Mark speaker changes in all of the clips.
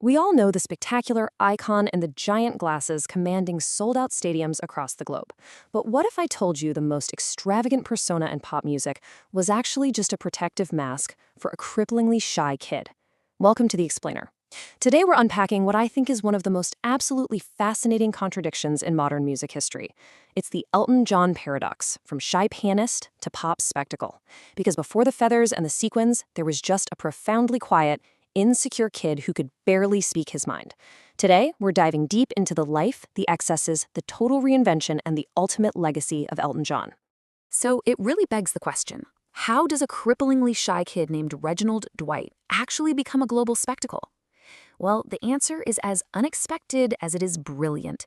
Speaker 1: We all know the spectacular icon and the giant glasses commanding sold-out stadiums across the globe. But what if I told you the most extravagant persona in pop music was actually just a protective mask for a cripplingly shy kid? Welcome to The Explainer. Today we're unpacking what I think is one of the most absolutely fascinating contradictions in modern music history. It's the Elton John paradox, from shy pianist to pop spectacle. Because before the feathers and the sequins, there was just a profoundly quiet, insecure kid who could barely speak his mind. Today, we're diving deep into the life, the excesses, the total reinvention, and the ultimate legacy of Elton John.
Speaker 2: So it really begs the question, how does a cripplingly shy kid named Reginald Dwight actually become a global spectacle? Well, the answer is as unexpected as it is brilliant,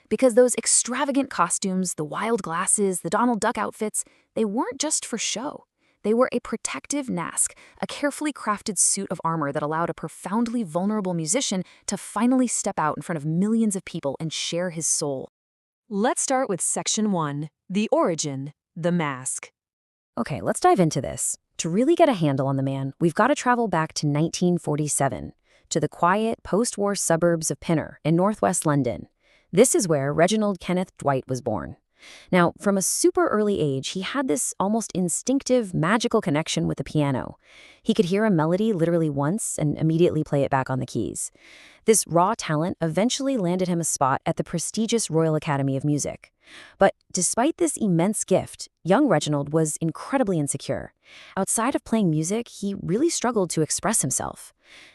Speaker 2: because those extravagant costumes, the wild glasses, the Donald Duck outfits, they weren't just for show. They were a protective mask, a carefully crafted suit of armor that allowed a profoundly vulnerable musician to finally step out in front of millions of people and share his soul.
Speaker 1: Let's start with Section 1, the origin, the mask.
Speaker 2: Okay, let's dive into this. To really get a handle on the man, we've got to travel back to 1947, to the quiet, post-war suburbs of Pinner in northwest London. This is where Reginald Kenneth Dwight was born. Now, from a super early age, he had this almost instinctive, magical connection with the piano. He could hear a melody literally once and immediately play it back on the keys. This raw talent eventually landed him a spot at the prestigious Royal Academy of Music. But despite this immense gift, young Reginald was incredibly insecure. Outside of playing music, he really struggled to express himself.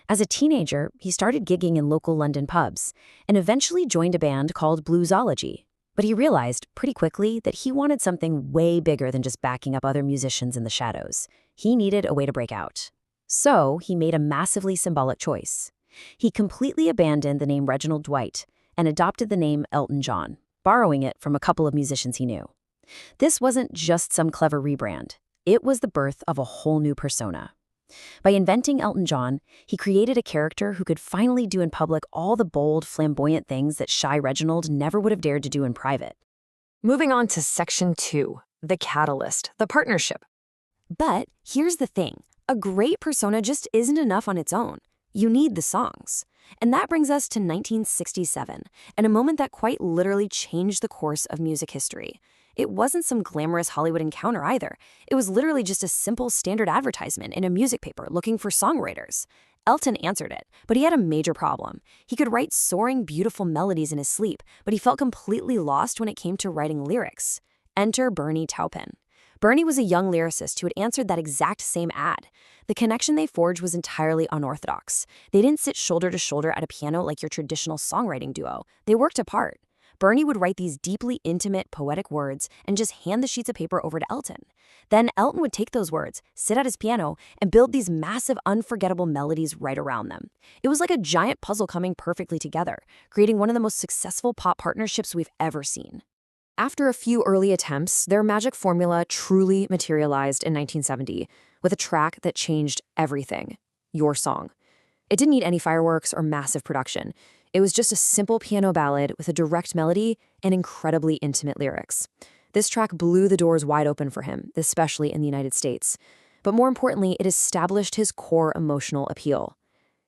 Speaker 2: As a teenager, he started gigging in local London pubs and eventually joined a band called Bluesology. But he realized pretty quickly that he wanted something way bigger than just backing up other musicians in the shadows. He needed a way to break out. So he made a massively symbolic choice. He completely abandoned the name Reginald Dwight and adopted the name Elton John, borrowing it from a couple of musicians he knew. This wasn't just some clever rebrand. It was the birth of a whole new persona. By inventing Elton John, he created a character who could finally do in public all the bold, flamboyant things that shy Reginald never would have dared to do in private.
Speaker 1: Moving on to Section 2, the catalyst, the partnership. But here's the thing. A great persona just isn't enough on its own. You need the songs. And that brings us to 1967, and a moment that quite literally changed the course of music history. It wasn't some glamorous Hollywood encounter either. It was literally just a simple standard advertisement in a music paper looking for songwriters. Elton answered it, but he had a major problem. He could write soaring, beautiful melodies in his sleep, but he felt completely lost when it came to writing lyrics. Enter Bernie Taupin. Bernie was a young lyricist who had answered that exact same ad. The connection they forged was entirely unorthodox. They didn't sit shoulder to shoulder at a piano like your traditional songwriting duo. They worked apart. Bernie would write these deeply intimate, poetic words and just hand the sheets of paper over to Elton. Then Elton would take those words, sit at his piano, and build these massive, unforgettable melodies right around them. It was like a giant puzzle coming perfectly together, creating one of the most successful pop partnerships we've ever seen. After a few early attempts, their magic formula truly materialized in 1970 with a track that changed everything: Your Song. It didn't need any fireworks or massive production. It was just a simple piano ballad with a direct melody and incredibly intimate lyrics. This track blew the doors wide open for him, especially in the United States. But more importantly, it established his core emotional appeal.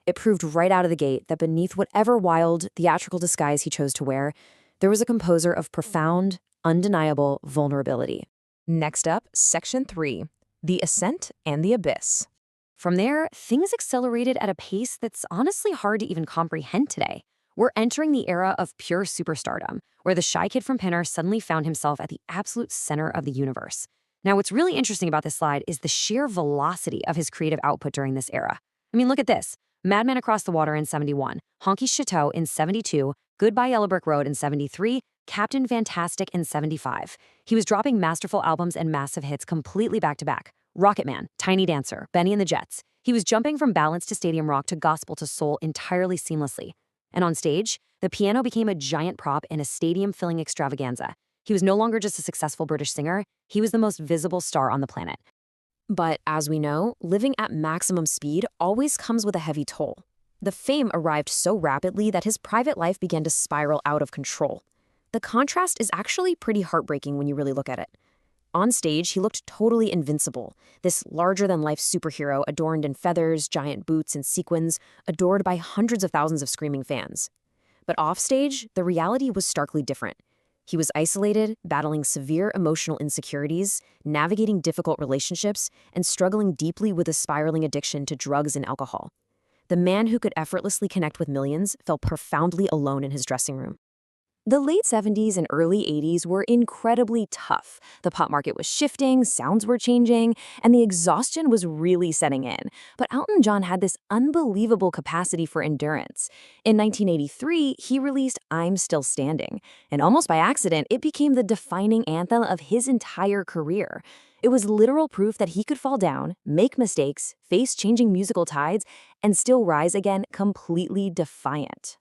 Speaker 1: It proved right out of the gate that beneath whatever wild, theatrical disguise he chose to wear, there was a composer of profound, undeniable vulnerability. Next up, Section 3, the ascent and the abyss. From there, things accelerated at a pace that's honestly hard to even comprehend today. We're entering the era of pure superstardom, where the shy kid from Pinner suddenly found himself at the absolute center of the universe. Now, what's really interesting about this slide is the sheer velocity of his creative output during this era. I mean, look at this. Madman Across the Water in 71, Honky Chateau in 72, Goodbye Yellow Brick Road in 73, Captain Fantastic in 75. He was dropping masterful albums and massive hits completely back-to-back. Rocket Man, Tiny Dancer, Benny and the Jets. He was jumping from ballads to stadium rock to gospel to soul entirely seamlessly. And on stage, the piano became a giant prop in a stadium-filling extravaganza. He was no longer just a successful British singer, he was the most visible star on the planet. But as we know, living at maximum speed always comes with a heavy toll. The fame arrived so rapidly that his private life began to spiral out of control. The contrast is actually pretty heartbreaking when you really look at it. On stage, he looked totally invincible, this larger-than-life superhero adorned in feathers, giant boots, and sequins, adored by hundreds of thousands of screaming fans. But offstage, the reality was starkly different. He was isolated, battling severe emotional insecurities, navigating difficult relationships, and struggling deeply with a spiraling addiction to drugs and alcohol. The man who could effortlessly connect with millions felt profoundly alone in his dressing room. The late 70s and early 80s were incredibly tough. The pop market was shifting, sounds were changing, and the exhaustion was really setting in. But Elton John had this unbelievable capacity for endurance. In 1983, he released I'm Still Standing, and almost by accident, it became the defining anthem of his entire career. It was literal proof that he could fall down, make mistakes, face changing musical tides, and still rise again completely defiant.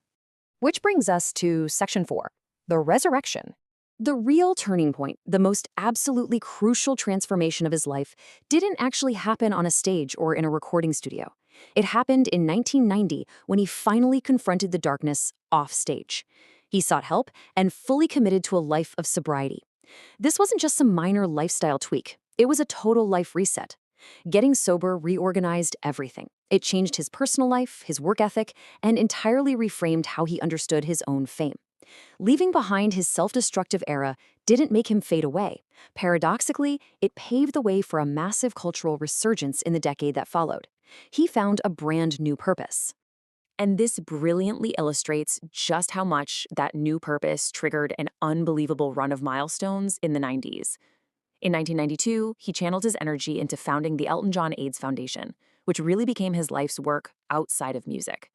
Speaker 1: Which brings us to Section 4, the resurrection. The real turning point, the most absolutely crucial transformation of his life, didn't actually happen on a stage or in a recording studio. It happened in 1990 when he finally confronted the darkness off stage. He sought help and fully committed to a life of sobriety. This wasn't just some minor lifestyle tweak. It was a total life reset. Getting sober reorganized everything. It changed his personal life, his work ethic, and entirely reframed how he understood his own fame. Leaving behind his self-destructive era didn't make him fade away. Paradoxically, it paved the way for a massive cultural resurgence in the decade that followed. He found a brand new purpose. And this brilliantly illustrates just how much that new purpose triggered an unbelievable run of milestones in the 90s. In 1992, he channeled his energy into founding the Elton John AIDS Foundation, which really became his life's work outside of music.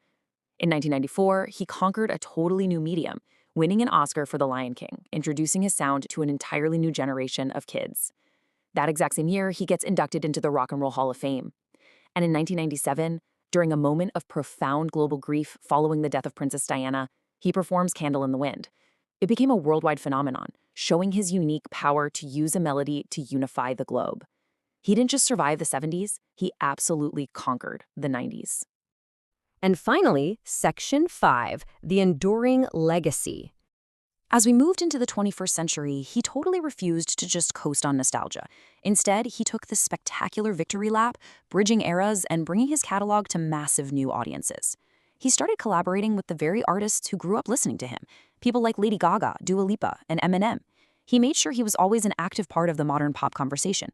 Speaker 1: In 1994, he conquered a totally new medium, winning an Oscar for The Lion King, introducing his sound to an entirely new generation of kids. That exact same year, he gets inducted into the Rock and Roll Hall of Fame. And in 1997, during a moment of profound global grief following the death of Princess Diana, he performs Candle in the Wind. It became a worldwide phenomenon, showing his unique power to use a melody to unify the globe. He didn't just survive the 70s, he absolutely conquered the 90s. And finally, Section 5, the enduring legacy. As we moved into the 21st century, he totally refused to just coast on nostalgia. Instead, he took this spectacular victory lap, bridging eras and bringing his catalog to massive new audiences. He started collaborating with the very artists who grew up listening to him, people like Lady Gaga, Dua Lipa, and Eminem. He made sure he was always an active part of the modern pop conversation.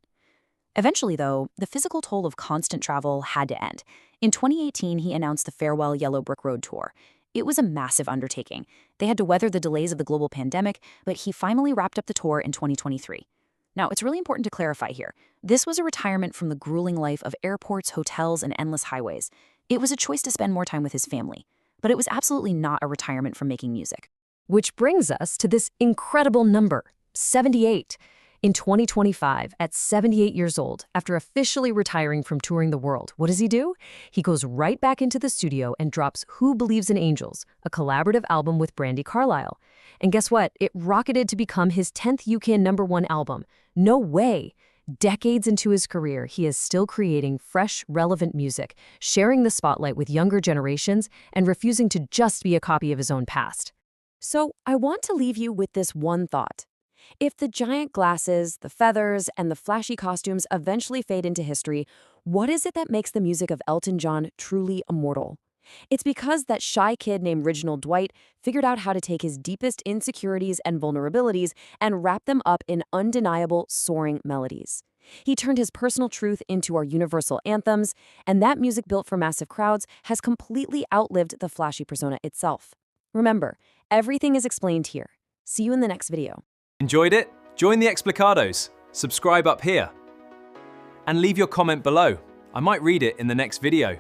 Speaker 1: Eventually, though, the physical toll of constant travel had to end. In 2018, he announced the Farewell Yellow Brick Road Tour. It was a massive undertaking. They had to weather the delays of the global pandemic, but he finally wrapped up the tour in 2023. Now, it's really important to clarify here. This was a retirement from the grueling life of airports, hotels, and endless highways. It was a choice to spend more time with his family, but it was absolutely not a retirement from making music. Which brings us to this incredible number, 78. In 2025, at 78 years old, after officially retiring from touring the world, what does he do? He goes right back into the studio and drops Who Believes in Angels, a collaborative album with Brandi Carlile. And guess what? It rocketed to become his 10th UK #1 album. No way! Decades into his career, he is still creating fresh, relevant music, sharing the spotlight with younger generations, and refusing to just be a copy of his own past. So, I want to leave you with this one thought. If the giant glasses, the feathers, and the flashy costumes eventually fade into history, what is it that makes the music of Elton John truly immortal? It's because that shy kid named Reginald Dwight figured out how to take his deepest insecurities and vulnerabilities and wrap them up in undeniable, soaring melodies. He turned his personal truth into our universal anthems, and that music built for massive crowds has completely outlived the flashy persona itself. Remember, everything is explained here. See you in the next video.
Speaker 3: Enjoyed it? Join the Explicados. Subscribe up here. And leave your comment below. I might read it in the next video.